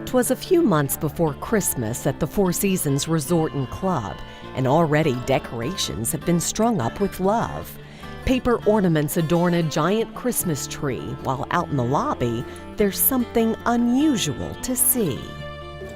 'Twas a few months before Christmas at the Four Seasons Resort and Club, and already decorations have been strung up with love. Paper ornaments adorn a giant Christmas tree, while out in the lobby, there's something unusual to see.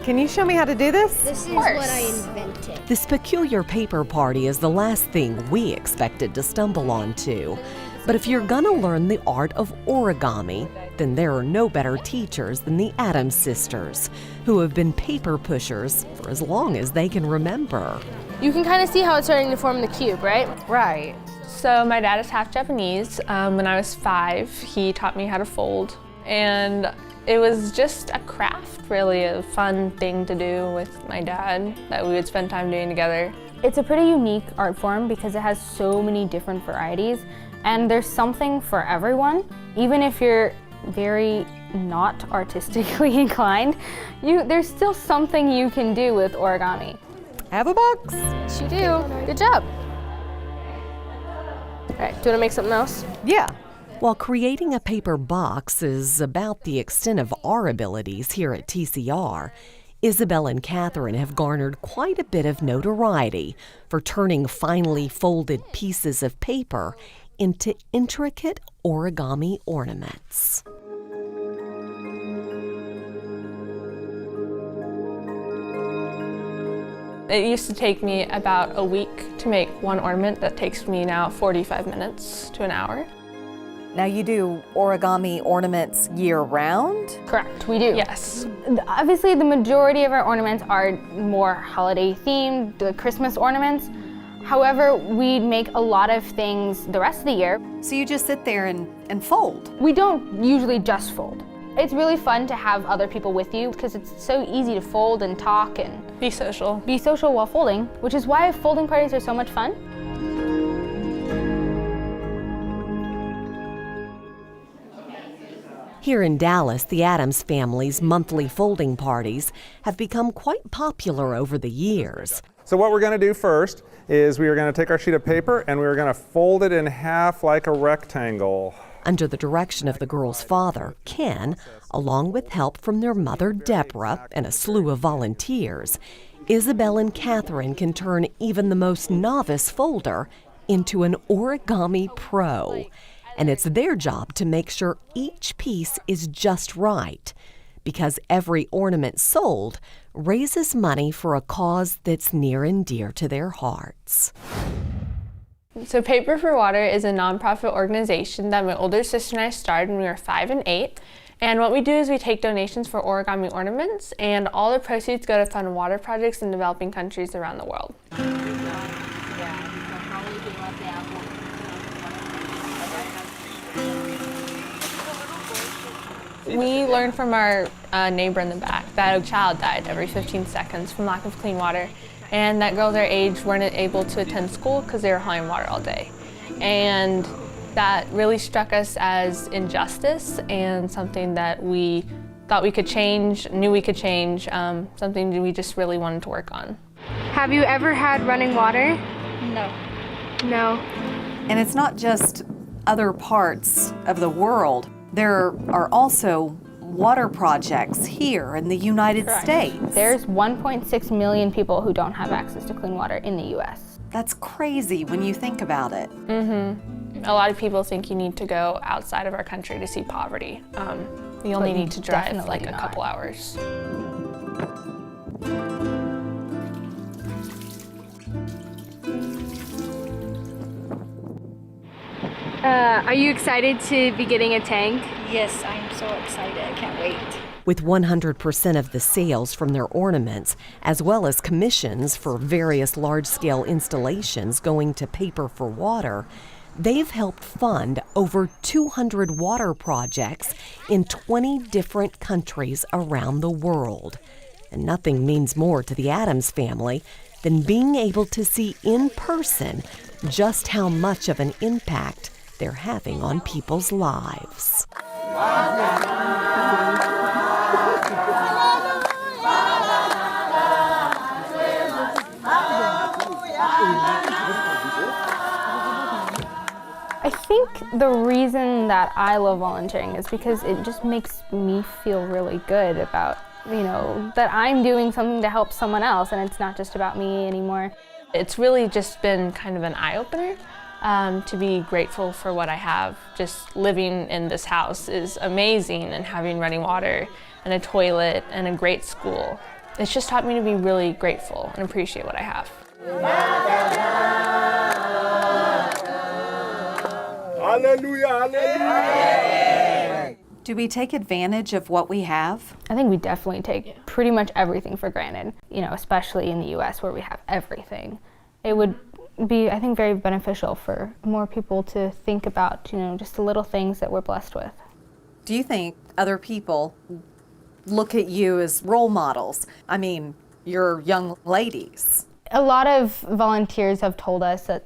Can you show me how to do this? This is what I invented. This peculiar paper party is the last thing we expected to stumble onto. But if you're gonna learn the art of origami, then there are no better teachers than the Addams sisters, who have been paper pushers for as long as they can remember. You can kind of see how it's starting to form the cube, right? Right. So my dad is half Japanese. When I was 5, he taught me how to fold. And it was just a craft, really, a fun thing to do with my dad that we would spend time doing together. It's a pretty unique art form because it has so many different varieties, and there's something for everyone. Even if you're very not artistically inclined, there's still something you can do with origami. Have a box. You do. Good job. All right, do you want to make something else? Yeah. While creating a paper box is about the extent of our abilities here at TCR, Isabel and Catherine have garnered quite a bit of notoriety for turning finely folded pieces of paper into intricate origami ornaments. It used to take me about a week to make one ornament. That takes me now 45 minutes to an hour. Now you do origami ornaments year-round? Correct, we do. Yes. Obviously, the majority of our ornaments are more holiday themed, the Christmas ornaments. However, we make a lot of things the rest of the year. So you just sit there and fold? We don't usually just fold. It's really fun to have other people with you because it's so easy to fold and talk and Be social. be social while folding, which is why folding parties are so much fun. Here in Dallas, the Addams family's monthly folding parties have become quite popular over the years. So what we're going to do first is we are going to take our sheet of paper and we're going to fold it in half like a rectangle. Under the direction of the girls' father, Ken, along with help from their mother, Deborah, and a slew of volunteers, Isabel and Catherine can turn even the most novice folder into an origami pro. And it's their job to make sure each piece is just right, because every ornament sold raises money for a cause that's near and dear to their hearts. So Paper for Water is a nonprofit organization that my older sister and I started when we were 5 and 8. And what we do is we take donations for origami ornaments, and all the proceeds go to fund water projects in developing countries around the world. We learned from our neighbor in the back that a child died every 15 seconds from lack of clean water, and that girls our age weren't able to attend school because they were hauling water all day. And that really struck us as injustice and something that we thought we could change, knew we could change, something we just really wanted to work on. Have you ever had running water? No. No. And it's not just other parts of the world. There are also water projects here in the United States. There's 1.6 million people who don't have access to clean water in the U.S. That's crazy when you think about it. A lot of people think you need to go outside of our country to see poverty. You only need to drive like a couple hours. Are you excited to be getting a tank? Yes, I am so excited. I can't wait. With 100% of the sales from their ornaments, as well as commissions for various large-scale installations going to Paper for Water, they've helped fund over 200 water projects in 20 different countries around the world. And nothing means more to the Addams family than being able to see in person just how much of an impact they're having on people's lives. I think the reason that I love volunteering is because it just makes me feel really good about that I'm doing something to help someone else and it's not just about me anymore. It's really just been kind of an eye-opener to be grateful for what I have. Just living in this house is amazing, and having running water and a toilet and a great school. It's just taught me to be really grateful and appreciate what I have. Hallelujah, hallelujah. Do we take advantage of what we have? I think we definitely take pretty much everything for granted, especially in the US where we have everything. It would be, I think, very beneficial for more people to think about, just the little things that we're blessed with. Do you think other people look at you as role models? I mean, you're young ladies. A lot of volunteers have told us that,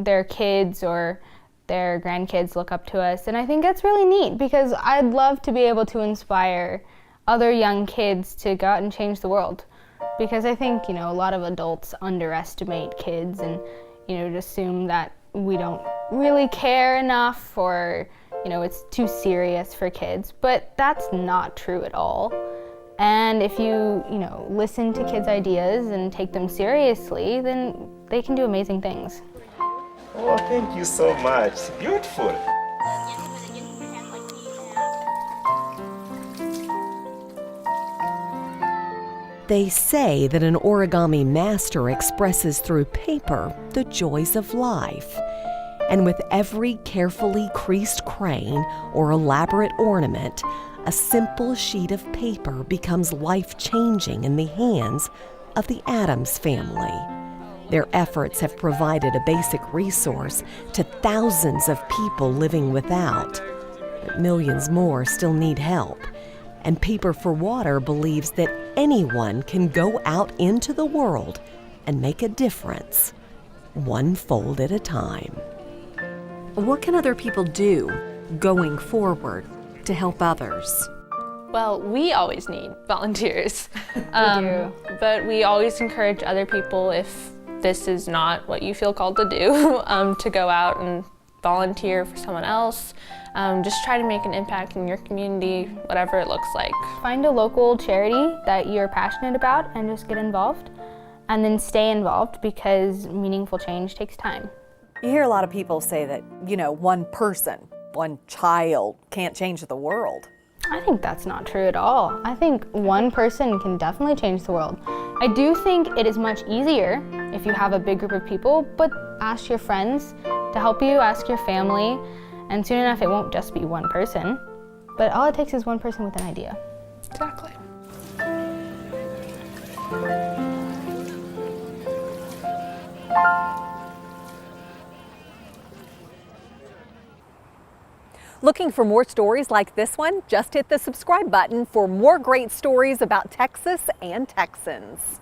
their kids or their grandkids look up to us, and I think that's really neat because I'd love to be able to inspire other young kids to go out and change the world. Because I think, a lot of adults underestimate kids and, assume that we don't really care enough or, it's too serious for kids, but that's not true at all. And if you, listen to kids' ideas and take them seriously, then they can do amazing things. Oh, thank you so much. Beautiful. They say that an origami master expresses through paper the joys of life. And with every carefully creased crane or elaborate ornament, a simple sheet of paper becomes life-changing in the hands of the Addams family. Their efforts have provided a basic resource to thousands of people living without, but millions more still need help. And Paper for Water believes that anyone can go out into the world and make a difference, one fold at a time. What can other people do going forward to help others? Well, we always need volunteers. We do. But we always encourage other people, if this is not what you feel called to do, to go out and volunteer for someone else. Just try to make an impact in your community, whatever it looks like. Find a local charity that you're passionate about and just get involved. And then stay involved because meaningful change takes time. You hear a lot of people say that, one person, one child can't change the world. I think that's not true at all. I think one person can definitely change the world. I do think it is much easier if you have a big group of people, but ask your friends to help you, ask your family, and soon enough it won't just be one person. But all it takes is one person with an idea. Exactly. Looking for more stories like this one? Just hit the subscribe button for more great stories about Texas and Texans.